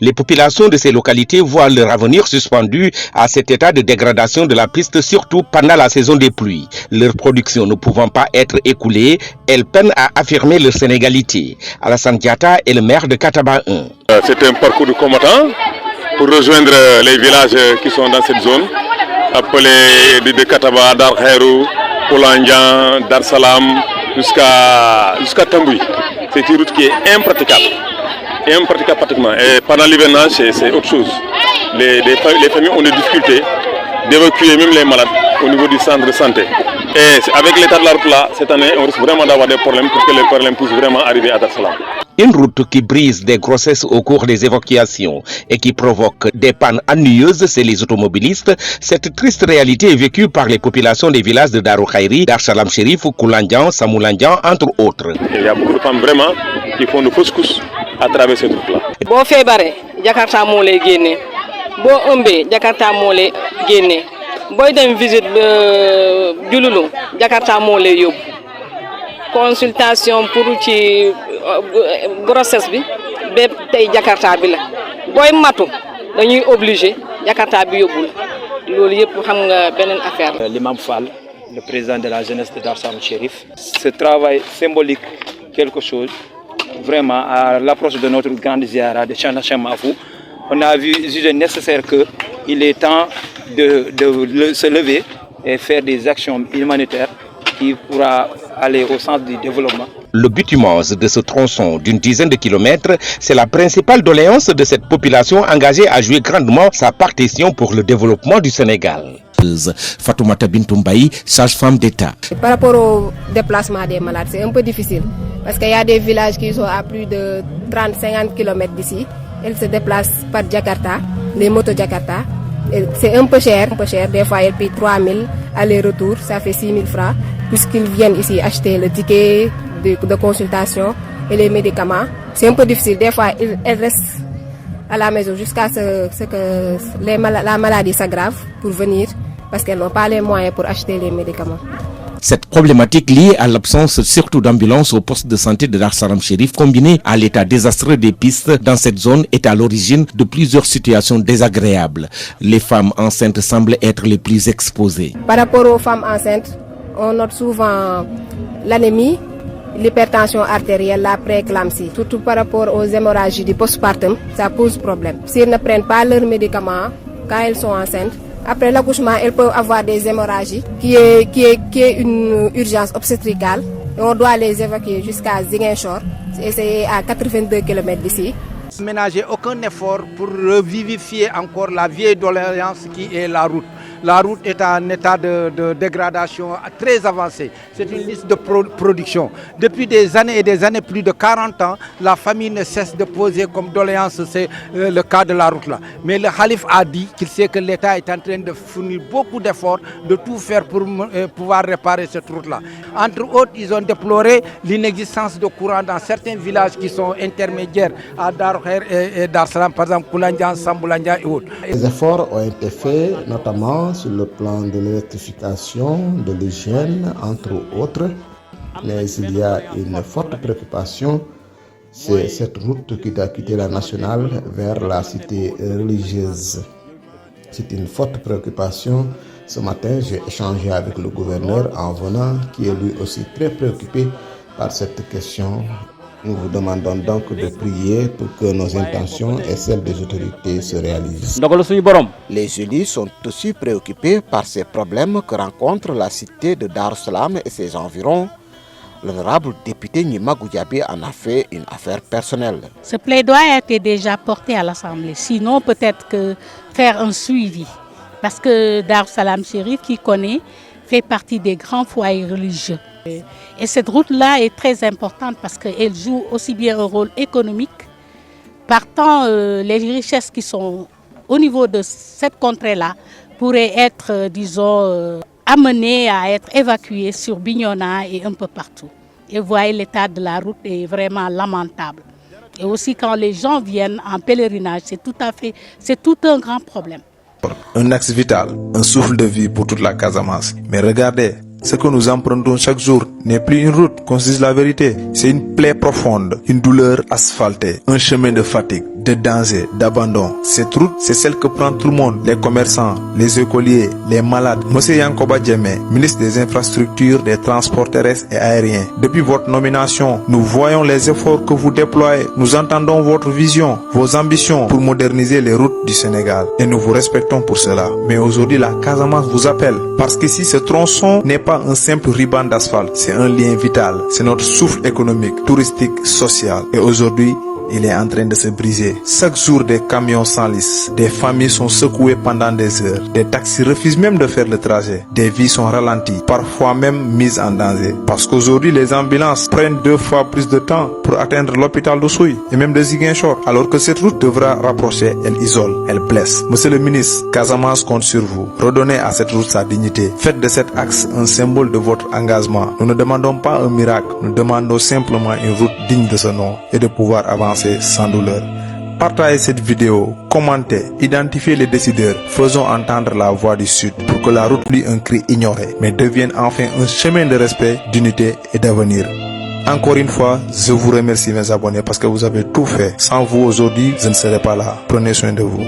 Les populations de ces localités voient leur avenir suspendu à cet état de dégradation de la piste, surtout pendant la saison des pluies. Leur production ne pouvant pas être écoulée, elles peinent à affirmer leur sénégalité. Alassane Diatta est le maire de Kataba 1. C'est un parcours de combattant pour rejoindre les villages qui sont dans cette zone, appelés de Kataba, Dar Khairou, Koulangyan, Dar Salam, jusqu'à Tambouy. C'est une route qui est impraticable. Impraticable pratiquement. Et pendant l'hivernage, c'est autre chose. Les familles ont des difficultés d'évacuer même les malades au niveau du centre de santé. Et avec l'état de la route là, cette année, on risque vraiment d'avoir des problèmes pour que les problèmes puissent vraiment arriver à Dar Salam. Une route qui brise des grossesses au cours des évacuations et qui provoque des pannes ennuyeuses chez les automobilistes. Cette triste réalité est vécue par les populations des villages de Darou Khairi, Dar Salam Chérif, Koulangyan, Samoulandian, entre autres. Et il y a beaucoup de femmes vraiment qui font de fausses couches à travers cette route là. Bo febaré, Jakarta mo lay génné. Bo ëmbé, Jakarta mo lay génné. Boy dem visite Diouloulou, Jakarta mo lay yob. Consultation pour ci grossesse bi bé tay Jakarta bi la. Boy matu dañuy obligé Jakarta bi yobul. Lolu yépp xam nga benen affaire. L'imam Fall, le président de la jeunesse de Dar Salam Chérif, ce travail symbolique quelque chose vraiment à l'approche de notre grande ziara de Chana Chamafou, on a vu jugé nécessaire qu'il est temps de se lever et faire des actions humanitaires qui pourra aller au sens du développement. Le but immense de ce tronçon d'une dizaine de kilomètres, c'est la principale doléance de cette population engagée à jouer grandement sa partition pour le développement du Sénégal. Fatoumata Bintoumbaï, sage-femme d'État. Par rapport au déplacement des malades, c'est un peu difficile parce qu'il y a des villages qui sont à plus de 30-50 km d'ici. Elles se déplacent par Jakarta, les motos Jakarta. C'est un peu cher. Des fois, elles payent 3 000 aller-retour, ça fait 6 000 francs, puisqu'ils viennent ici acheter le ticket de consultation et les médicaments. C'est un peu difficile. Des fois, elles restent à la maison jusqu'à ce que la maladie s'aggrave pour venir, parce qu'elles n'ont pas les moyens pour acheter les médicaments. Cette problématique liée à l'absence surtout d'ambulance au poste de santé de Dar Salam Chérif, combinée à l'état désastreux des pistes dans cette zone, est à l'origine de plusieurs situations désagréables. Les femmes enceintes semblent être les plus exposées. Par rapport aux femmes enceintes, on note souvent l'anémie, l'hypertension artérielle, la prééclampsie. Surtout par rapport aux hémorragies du postpartum, ça pose problème. Si elles ne prennent pas leurs médicaments quand elles sont enceintes, après l'accouchement, elles peuvent avoir des hémorragies qui est une urgence obstétricale. Et on doit les évacuer jusqu'à Ziguinchor, et c'est à 82 km d'ici. Ménager aucun effort pour revivifier encore la vieille doléance qui est la route. La route est en état de dégradation très avancé. C'est une liste de production. Depuis des années et des années, plus de 40 ans, la famille ne cesse de poser comme doléance, c'est le cas de la route là. Mais le Khalif a dit qu'il sait que l'État est en train de fournir beaucoup d'efforts, de tout faire pour pouvoir réparer cette route là. Entre autres, ils ont déploré l'inexistence de courant dans certains villages qui sont intermédiaires à Dar Khair et Dar Salam, par exemple Koulangyan, Samoulandian et autres. Les efforts ont été faits notamment sur le plan de l'électrification, de l'hygiène, entre autres. Mais il y a une forte préoccupation, c'est cette route qui doit quitter la nationale vers la cité religieuse. C'est une forte préoccupation. Ce matin, j'ai échangé avec le gouverneur en venant, qui est lui aussi très préoccupé par cette question. Nous vous demandons donc de prier pour que nos intentions et celles des autorités se réalisent. Les élus sont aussi préoccupés par ces problèmes que rencontre la cité de Dar Salam et ses environs. L'honorable député Nima Goudiaby en a fait une affaire personnelle. Ce plaidoyer a été déjà porté à l'Assemblée. Sinon, peut-être que faire un suivi. Parce que Dar Salam Chérif, qui connaît, fait partie des grands foyers religieux. Et cette route-là est très importante parce qu'elle joue aussi bien un rôle économique. Partant, les richesses qui sont au niveau de cette contrée-là pourraient être, disons, amenées à être évacuées sur Bignona et un peu partout. Et vous voyez, l'état de la route est vraiment lamentable. Et aussi quand les gens viennent en pèlerinage, c'est tout un grand problème. Un axe vital, un souffle de vie pour toute la Casamance. Mais regardez, Ce que nous empruntons chaque jour n'est plus une route, qu'on se dise la vérité. C'est une plaie profonde, une douleur asphaltée, un chemin de fatigue, de danger, d'abandon. Cette route, c'est celle que prend tout le monde, les commerçants, les écoliers, les malades. Monsieur Yankoba Diémé, ministre des Infrastructures, des Transports terrestres et aériens. Depuis votre nomination, nous voyons les efforts que vous déployez. Nous entendons votre vision, vos ambitions pour moderniser les routes du Sénégal. Et nous vous respectons pour cela. Mais aujourd'hui, la Casamance vous appelle. Parce qu'ici, ce tronçon n'est pas un simple ruban d'asphalte. C'est un lien vital. C'est notre souffle économique, touristique, social. Et aujourd'hui, il est en train de se briser. Chaque jour, des camions s'enlisent. Des familles sont secouées pendant des heures. Des taxis refusent même de faire le trajet. Des vies sont ralenties, parfois même mises en danger. Parce qu'aujourd'hui, les ambulances prennent 2 fois plus de temps pour atteindre l'hôpital d'Oussouye et même de Ziguinchor. Alors que cette route devra rapprocher, elle isole, elle blesse. Monsieur le ministre, Casamance compte sur vous. Redonnez à cette route sa dignité. Faites de cet axe un symbole de votre engagement. Nous ne demandons pas un miracle. Nous demandons simplement une route digne de ce nom et de pouvoir avancer sans douleur. Partagez cette vidéo, commentez, identifiez les décideurs, faisons entendre la voix du Sud pour que la route plus un cri ignoré, mais devienne enfin un chemin de respect, d'unité et d'avenir. Encore une fois, je vous remercie mes abonnés parce que vous avez tout fait. Sans vous aujourd'hui, je ne serais pas là. Prenez soin de vous.